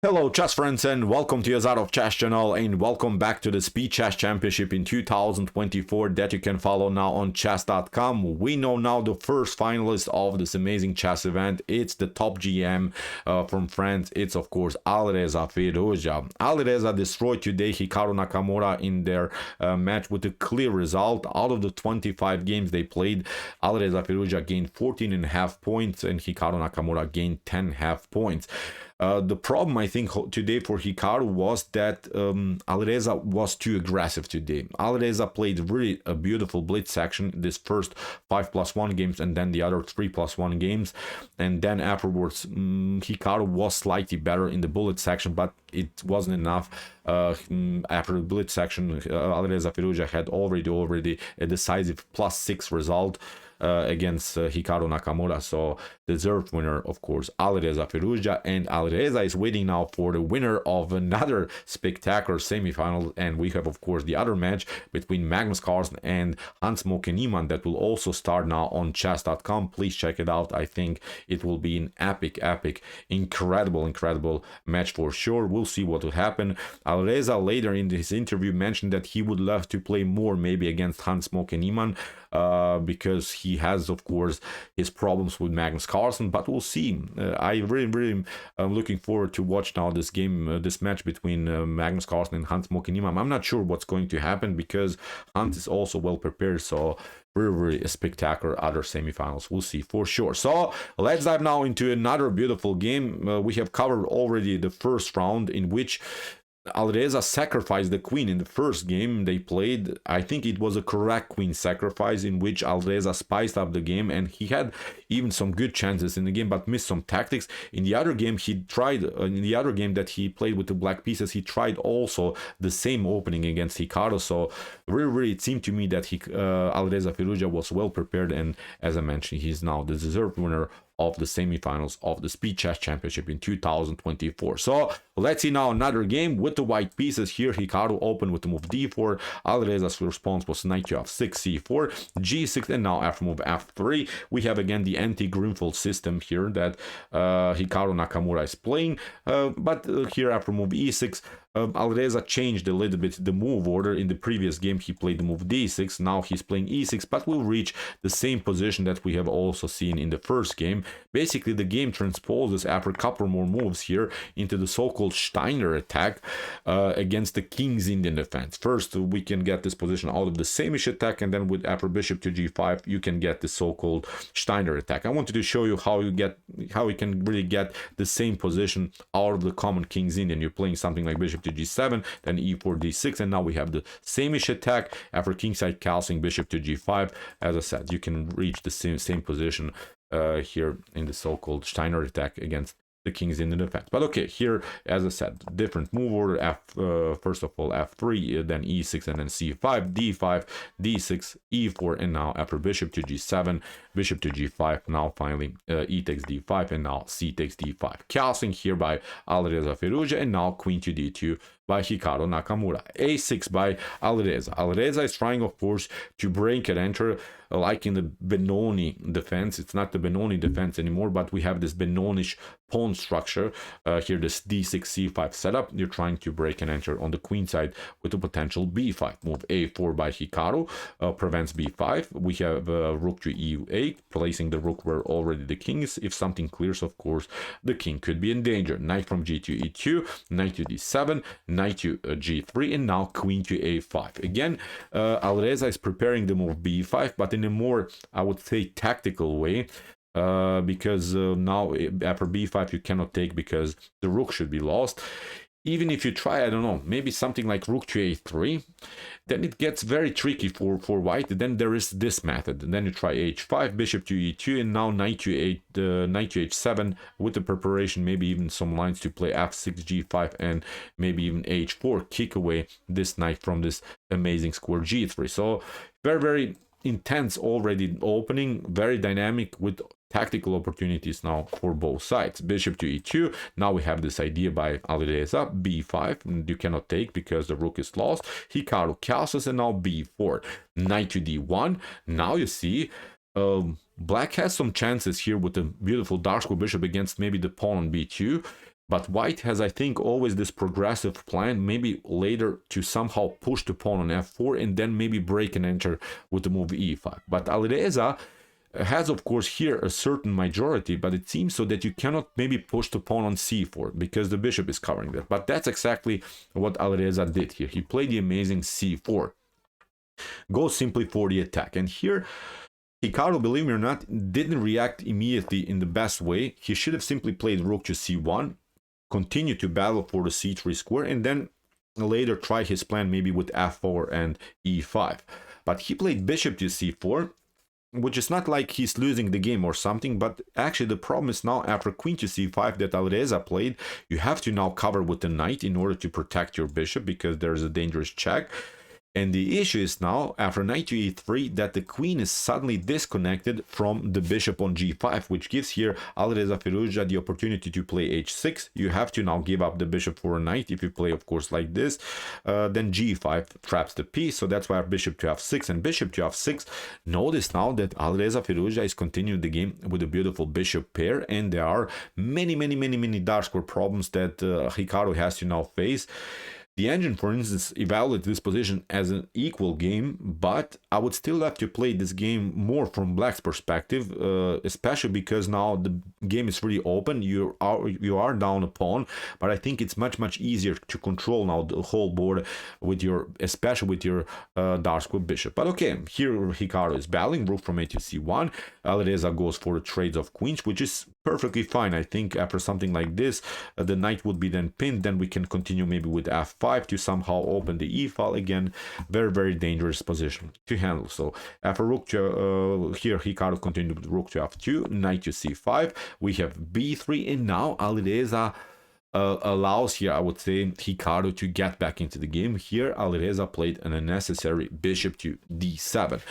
Hello chess friends and welcome to Azarov Chess channel and welcome back to the Speed Chess Championship in 2024 that you can follow now on chess.com. We know now the first finalist of this amazing chess event. It's the top GM from France. It's of course Alireza Firouzja. Alireza destroyed today Hikaru Nakamura in their match with a clear result. Out of the 25 games they played, Alireza Firouzja gained 14.5 points and Hikaru Nakamura gained 10.5 points. The problem, I think, today for Hikaru was that Alireza was too aggressive today. Alireza played really a beautiful blitz section, this first 5+1 games and then the other 3+1 games. And then afterwards, Hikaru was slightly better in the bullet section, but it wasn't enough. After the blitz section, Alireza Firouzja had already a decisive +6 result against Hikaru Nakamura. So deserved winner, of course, Alireza Firouzja, and Alireza is waiting now for the winner of another spectacular semifinal. And we have, of course, the other match between Magnus Carlsen and Hans-Moke Niemann that will also start now on chess.com. Please check it out. I think it will be an epic, incredible match for sure. We'll see what will happen. Alireza later in his interview mentioned that he would love to play more maybe against Hans-Moke Niemann because he has, of course, his problems with Magnus Carlsen, but we'll see. I really am looking forward to watch now this game, this match between Magnus Carlsen and Hans-Moke Niemann. I'm not sure what's going to happen because Hans is also well prepared, so really spectacular other semifinals. We'll see for sure. So let's dive now into another beautiful game. We have covered already the first round in which Alireza sacrificed the queen in the first game they played. I think it was a correct queen sacrifice in which Alireza spiced up the game, and he had even some good chances in the game but missed some tactics. In the other game he tried, in the other game that he played with the black pieces, he tried also the same opening against Hikaru. So really it seemed to me that Alireza Firouzja was well prepared, and as I mentioned, he's now the deserved winner of the semifinals of the Speed Chess Championship in 2024. So let's see now another game with the white pieces here. Hikaru opened with the move d4. Alireza's response was knight to f6, c4, g6, and now after move f3. We have again the anti-Grünfeld system here that Hikaru Nakamura is playing. But here after move e6, Alireza changed a little bit the move order. In the previous game he played the move d6, now he's playing e6, but will reach the same position that we have also seen in the first game. Basically the game transposes after a couple more moves here into the so-called Steiner attack against the King's Indian defense. First we can get this position out of the Samish attack, and then with after bishop to g5 you can get the so-called Steiner attack. I wanted to show you how you can really get the same position out of the common King's Indian. You're playing something like bishop to g7, then e4 d6, and now we have the Samish attack after kingside castling bishop to g5. As I said, you can reach the same position here in the so-called Steiner attack against the King's Indian defense. But okay, here, as I said, different move order. First of all f3, then e6, and then c5, d5, d6, e4, and now after bishop to g7, bishop to g5, now finally e takes d5, and now c takes d5. Castling here by Alireza Firouzja, and now queen to d2 by Hikaru Nakamura. a6 by Alireza. Alireza is trying, of course, to break and enter like in the Benoni defense. It's not the Benoni defense anymore, but we have this Benonish pawn structure here, this d6 c5 setup. You're trying to break and enter on the queen side with a potential b5 move. a4 by Hikaru prevents b5. We have rook to e8, placing the rook where already the king is. If something clears, of course, the king could be in danger. Knight from g to e2, knight to d7, knight to g3, and now queen to a5. Again, Alireza is preparing the move b5, but in a more, I would say, tactical way, because now after b5 you cannot take because the rook should be lost. Even if you try, I don't know, maybe something like rook to a3, then it gets very tricky for white. Then there is this method, and then you try h5, bishop to e2, and now knight to h7 with the preparation, maybe even some lines to play f6, g5, and maybe even h4, kick away this knight from this amazing square g3. So very intense already opening, very dynamic with tactical opportunities now for both sides. Bishop to e2. Now we have this idea by Alireza, b5. You cannot take because the rook is lost. Hikaru castles, and now b4. Knight to d1. Now you see black has some chances here with the beautiful dark square bishop against maybe the pawn on b2. But white has, I think, always this progressive plan, maybe later to somehow push the pawn on f4 and then maybe break and enter with the move e5. But Alireza has, of course, here a certain majority, but it seems so that you cannot maybe push the pawn on c4 because the bishop is covering that. But that's exactly what Alireza did here. He played the amazing c4. Goes simply for the attack. And here, Hikaru, believe me or not, didn't react immediately in the best way. He should have simply played rook to c1, continue to battle for the c3 square, and then later try his plan maybe with f4 and e5. But he played bishop to c4, which is not like he's losing the game or something, but actually the problem is now after queen to c5 that Alireza played, you have to now cover with the knight in order to protect your bishop because there's a dangerous check. And the issue is now, after knight to e3, that the queen is suddenly disconnected from the bishop on g5, which gives here Alireza Firouzja the opportunity to play h6. You have to now give up the bishop for a knight. If you play, of course, like this, then g5 traps the piece. So that's why bishop to f6 and bishop to f6. Notice now that Alireza Firouzja is continuing the game with a beautiful bishop pair, and there are many dark square problems that Hikaru has to now face. The engine, for instance, evaluated this position as an equal game, but I would still have to play this game more from black's perspective, especially because now the game is really open. You are down a pawn, but I think it's much easier to control now the whole board with your, especially with your dark square bishop. But okay, here Hikaru is battling rook from a to c1. Alireza goes for the trades of queens, which is perfectly fine. I think after something like this, the knight would be then pinned. Then we can continue maybe with f5 to somehow open the e file again. Very dangerous position to handle. So after rook to here Hikaru continued with rook to f2, knight to c5. We have b3, and now Alireza allows here, I would say, Hikaru to get back into the game. Here Alireza played an unnecessary bishop to d7.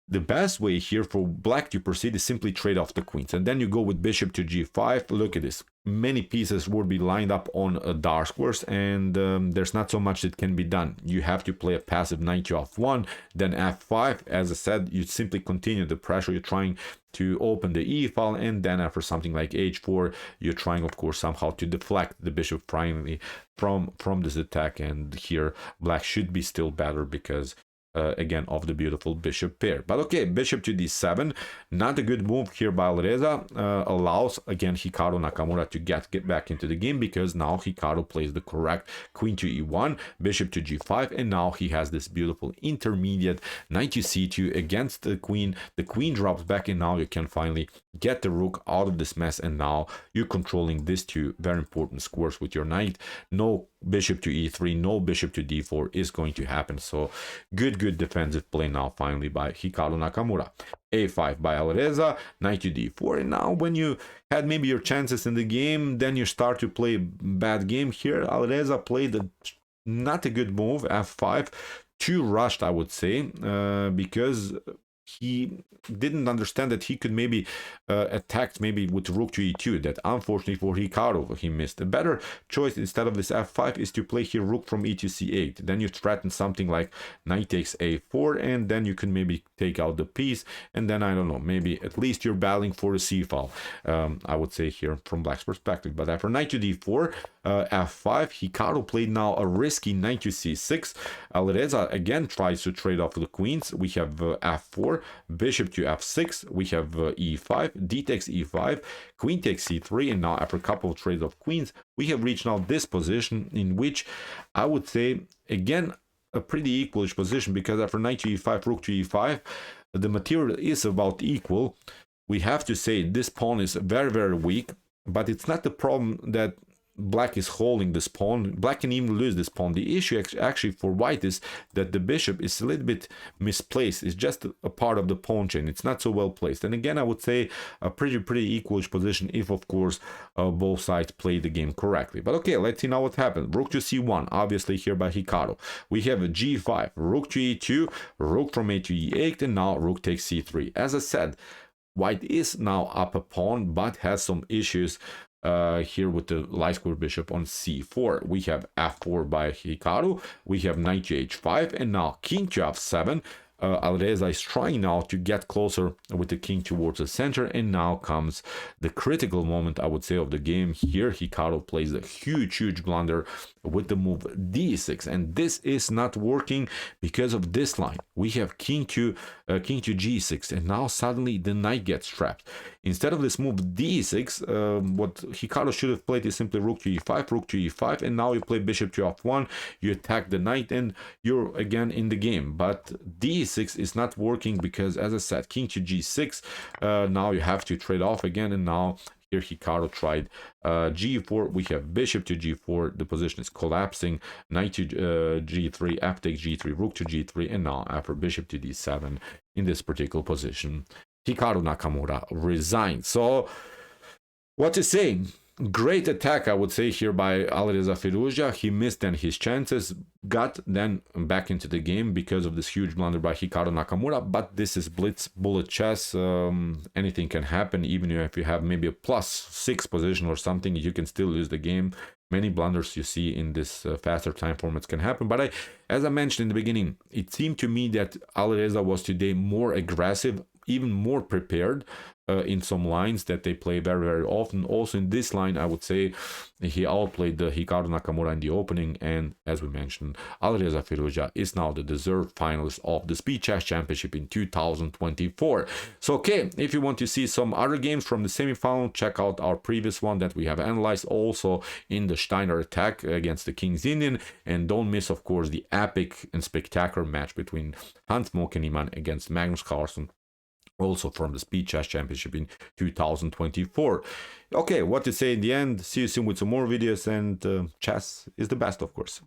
The best way here for black to proceed is simply trade off the queens, and then you go with bishop to g5. Look at this, many pieces would be lined up on dark squares, and there's not so much that can be done. You have to play a passive knight to f1, then f5. As I said, you simply continue the pressure. You're trying to open the e file, and then after something like h4, you're trying, of course, somehow to deflect the bishop finally from this attack. And here black should be still better because again of the beautiful bishop pair. But okay, bishop to d7, not a good move here by Alireza. Allows again Hikaru Nakamura to get back into the game, because now Hikaru plays the correct queen to e1, bishop to g5, and now he has this beautiful intermediate knight to c2 against the queen. The queen drops back, and now you can finally get the rook out of this mess, and now you're controlling these two very important squares with your knight. No bishop to e3, no bishop to d4 is going to happen. So good defensive play now finally by Hikaru Nakamura. a5 by Alireza, knight to d4, and now when you had maybe your chances in the game, then you start to play bad game. Here Alireza played not a good move, f5, too rushed, I would say, because he didn't understand that he could maybe attack maybe with rook to e2, that unfortunately for Hikaru he missed. A better choice instead of this f5 is to play here rook from e to c8. Then you threaten something like knight takes a4, and then you can maybe take out the piece, and then I don't know, maybe at least you're battling for a c file, I would say here from black's perspective. But after knight to d4, f5, Hikaru played now a risky knight to c6. Alireza again tries to trade off the queens. We have f4, bishop to f6, we have e5, d takes e5, queen takes c3, and now after a couple of trades of queens, we have reached now this position in which I would say again a pretty equalish position, because after knight to e5, rook to e5, the material is about equal. We have to say this pawn is very weak, but it's not the problem that black is holding this pawn. Black can even lose this pawn. The issue actually for white is that the bishop is a little bit misplaced. It's just a part of the pawn chain. It's not so well placed. And again, I would say a pretty equalish position if, of course, both sides play the game correctly. But okay, let's see now what happened. Rook to c1, obviously here by Hikaru. We have a g5, rook to e2, rook from a to e8, and now rook takes c3. As I said, white is now up a pawn, but has some issues here with the light square bishop on c4. We have f4 by Hikaru, we have knight to h5, and now king to f7. Alireza is trying now to get closer with the king towards the center, and now comes the critical moment, I would say, of the game. Here Hikaru plays a huge blunder with the move d6, and this is not working because of this line. We have king to g6, and now suddenly the knight gets trapped. Instead of this move d6, what Hikaru should have played is simply rook to e5, rook to e5, and now you play bishop to f1, you attack the knight, and you're again in the game. But d6 is not working because, as I said, king to g6, now you have to trade off again, and now here Hikaru tried g4, we have bishop to g4, the position is collapsing, knight to g3, f takes g3, rook to g3, and now after bishop to d7 in this particular position, Hikaru Nakamura resigned. So what to say? Great attack, I would say, here by Alireza Firouzja. He missed then his chances, got then back into the game because of this huge blunder by Hikaru Nakamura. But this is blitz bullet chess. Anything can happen. Even if you have maybe a +6 position or something, you can still lose the game. Many blunders you see in this faster time formats can happen. But as I mentioned in the beginning, it seemed to me that Alireza was today more aggressive, even more prepared in some lines that they play very often. Also in this line, I would say he outplayed the Hikaru Nakamura in the opening, and as we mentioned, Alireza Firouzja is now the deserved finalist of the Speed Chess Championship in 2024. So okay, if you want to see some other games from the semi-final, check out our previous one that we have analyzed also in the Steiner attack against the King's Indian, and don't miss, of course, the epic and spectacular match between Hans Mokeniman against Magnus Carlsen, also from the Speed Chess Championship in 2024. Okay, what to say in the end? See you soon with some more videos, and chess is the best, of course.